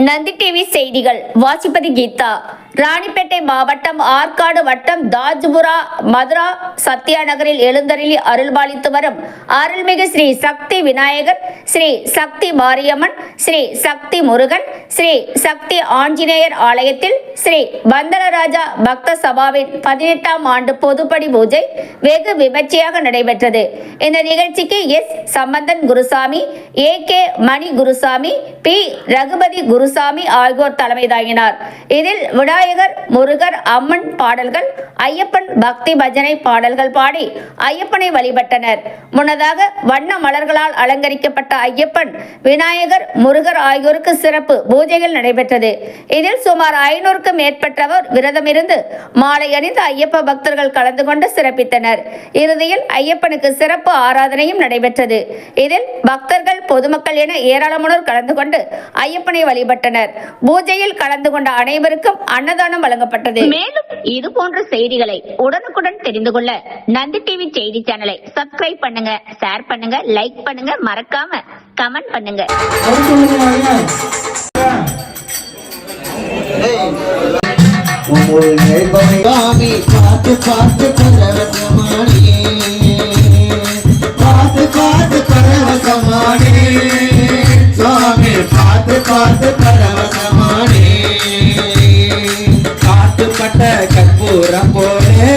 Nandi TV செய்திகள் வாசிப்பது கீதா. ராணிப்பேட்டை மாவட்டம் ஆற்காடு வட்டம் தாஜ்புரா மதுரா சத்யா நகரில் எழுந்தருளி அருள்பாலித்து வரும் அருள்மிகு ஸ்ரீ சக்தி விநாயகர், ஸ்ரீ சக்தி மாரியம்மன், ஸ்ரீ சக்தி முருகன், ஸ்ரீ சக்தி ஆஞ்சநேயர் ஆலயத்தில் ஸ்ரீ வந்தனராஜா பக்த சபாவின் 18ஆம் ஆண்டு பொதுப்படி பூஜை வெகு விமர்சையாக நடைபெற்றது. இந்த நிகழ்ச்சிக்கு எஸ் சம்பந்தன் குருசாமி, ஏ.கே. மணி குருசாமி, பி. ரகுபதி குருசாமி ஆகியோர் தலைமை தாங்கினார். இதில் விநாயகர், முருகர், அம்மன் பாடல்கள், ஐயப்பன் பக்தி பஜனை பாடல்கள் பாடி ஐயப்பனை வழிபட்டனர். முன்னதாக வண்ண மலர்களால் அலங்கரிக்கப்பட்ட ஐயப்பன், விநாயகர், முருகர் ஆகியோருக்கு சிறப்பு பூஜைகள் நடைபெற்றது. இதில் சுமார் 500க்கும் மேற்பட்டவர் விரதமிருந்து மாலை அணிந்து ஐயப்ப பக்தர்கள் கலந்து கொண்டு சிறப்பித்தனர். இறுதியில் ஐயப்பனுக்கு சிறப்பு ஆராதனையும் நடைபெற்றது. இதில் பக்தர்கள், பொதுமக்கள் என ஏராளமானோர் கலந்து கொண்டு ஐயப்பனை வழிபட்டனர். பூஜையில் கலந்து கொண்ட அனைவருக்கும் அன்னதானம் வழங்கப்பட்டது. மேலும் இது போன்ற செய்திகளை உடனுக்குடன் தெரிந்து கொள்ள நந்தி டிவி செய்தி சேனலை சப்ஸ்கிரைப் பண்ணுங்க, ஷேர் பண்ணுங்க, லைக் பண்ணுங்க, மறக்காம கமெண்ட் பண்ணுங்க. காட்டுப்பட்ட கற்பூரம் போனே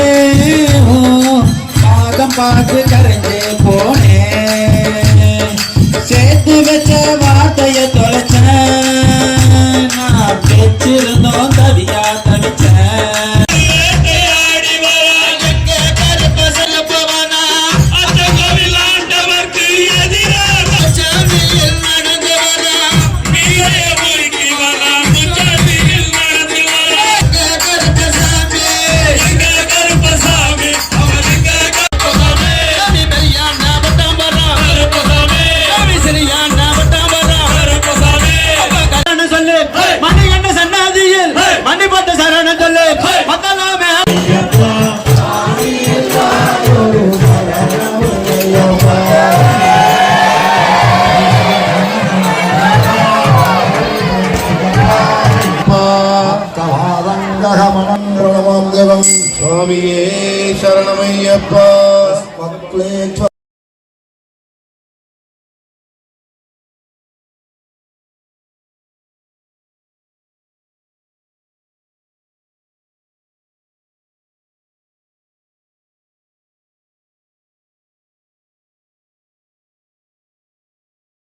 பாதம் பார்த்து கரைஞ்சு போனே, சேர்த்து வச்ச வார்த்தைய தொலைச்ச, நான் பேச்சிருந்தோம் தவியா தவிச்சேன். சுவாமியே சரணமையப்பா.